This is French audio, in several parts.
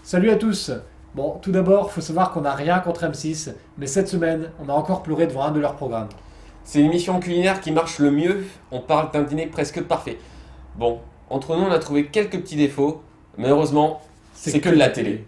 Salut à tous. Bon, tout d'abord, faut savoir qu'on n'a rien contre M6, mais cette semaine, on a encore pleuré devant un de leurs programmes. C'est l'émission culinaire qui marche le mieux, on parle d'un dîner presque parfait. Bon, entre nous on a trouvé quelques petits défauts, mais heureusement, c'est que de la télé.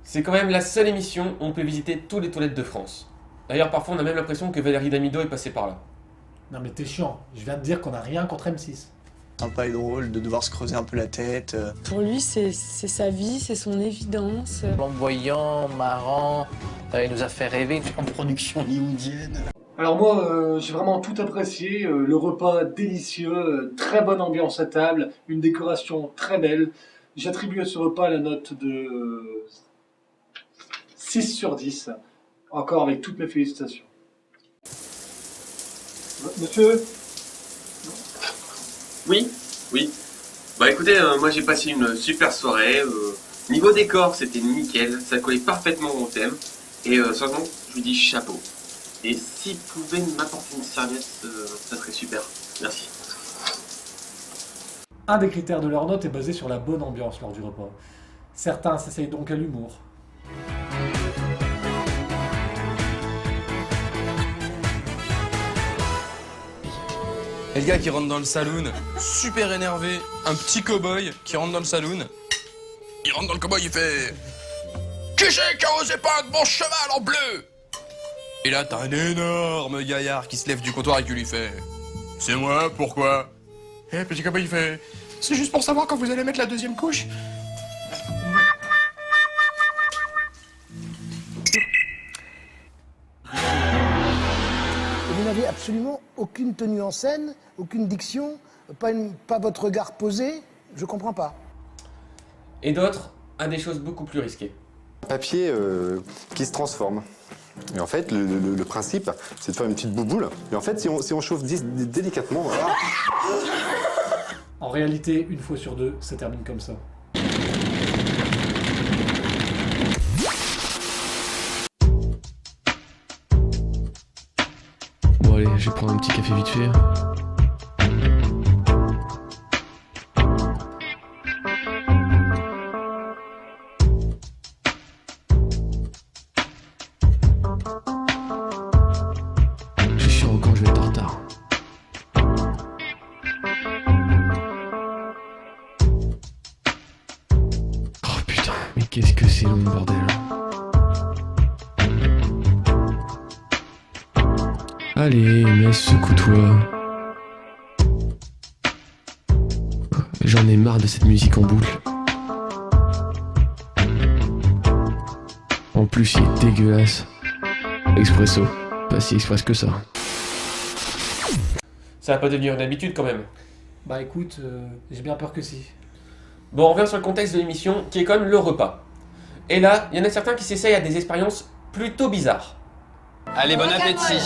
C'est quand même la seule émission où on peut visiter toutes les toilettes de France. D'ailleurs, parfois on a même l'impression que Valérie Damido est passée par là. Non mais t'es chiant, je viens de dire qu'on n'a rien contre M6. Sympa et drôle de devoir se creuser un peu la tête. Pour lui, c'est sa vie, c'est son évidence. Flamboyant, marrant, il nous a fait rêver en production hollywoodienne. Alors moi, j'ai vraiment tout apprécié, le repas délicieux, très bonne ambiance à table, une décoration très belle. J'attribue à ce repas la note de 6 sur 10, encore avec toutes mes félicitations. Monsieur ? Oui. Bah écoutez, moi j'ai passé une super soirée. Niveau décor, c'était nickel, ça collait parfaitement au thème. Et sérieusement, je lui dis chapeau. Et s'il pouvait m'apporter une serviette, ça serait super. Merci. Un des critères de leur note est basé sur la bonne ambiance lors du repas. Certains s'essayent donc à l'humour. Et le gars qui rentre dans le saloon, super énervé, un petit cow-boy qui rentre dans le saloon. Il rentre dans le cow-boy, il fait qui c'est qui a osé peindre mon cheval en bleu? Et là, t'as un énorme gaillard qui se lève du comptoir et qui lui fait c'est moi, pourquoi? Et le petit cow-boy, il fait c'est juste pour savoir quand vous allez mettre la deuxième couche. Vous n'avez absolument aucune tenue en scène, aucune diction, pas votre regard posé, je comprends pas. Et d'autres à des choses beaucoup plus risquées. Papier qui se transforme. Et en fait, le principe, c'est de faire une petite bouboule. Et en fait, si on chauffe délicatement, voilà. En réalité, une fois sur deux, ça termine comme ça. Bon allez, je vais prendre un petit café vite fait. Je suis chiant quand je vais être en retard. Oh putain, mais qu'est-ce que c'est long bordel. Allez, mais secoue-toi. J'en ai marre de cette musique en boucle. En plus, il est dégueulasse. Expresso, pas si express que ça. Ça va pas devenir une habitude quand même. Bah écoute, j'ai bien peur que si. Bon, on revient sur le contexte de l'émission qui est quand même le repas. Et là, il y en a certains qui s'essayent à des expériences plutôt bizarres. Allez, bon appétit.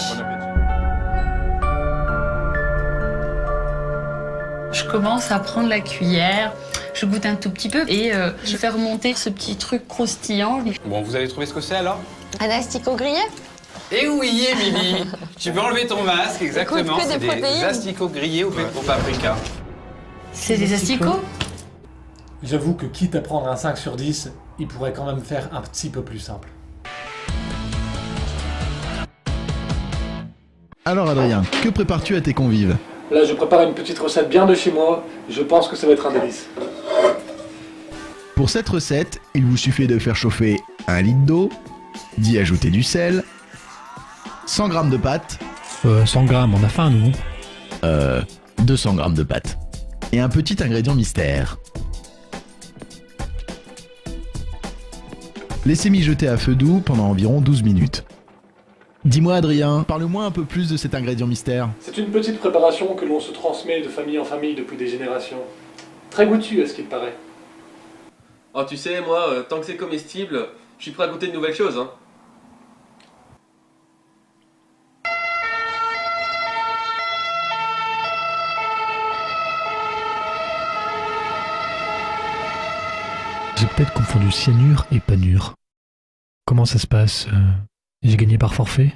Je commence à prendre la cuillère, je goûte un tout petit peu et je fais remonter ce petit truc croustillant. Bon, vous avez trouvé ce que c'est alors? Un asticot grillé? Eh oui, Émilie, tu peux enlever ton masque, exactement. Écoute, que C'est des des protéines. asticots grillés au paprika. C'est des asticots? J'avoue que quitte à prendre un 5 sur 10, il pourrait quand même faire un petit peu plus simple. Alors Adrien, que prépares-tu à tes convives? Là, je prépare une petite recette bien de chez moi. Je pense que ça va être un délice. Pour cette recette, il vous suffit de faire chauffer 1 litre d'eau, d'y ajouter du sel, 100 g de pâte, 100 grammes, on a faim nous. 200 g de pâte, et un petit ingrédient mystère. Laissez mijoter à feu doux pendant environ 12 minutes. Dis-moi Adrien, parle-moi un peu plus de cet ingrédient mystère. C'est une petite préparation que l'on se transmet de famille en famille depuis des générations. Très goûtue à ce qu'il paraît. Oh, tu sais, moi, tant que c'est comestible, je suis prêt à goûter de nouvelles choses, hein. J'ai peut-être confondu cyanure et panure. Comment ça se passe? J'ai gagné par forfait?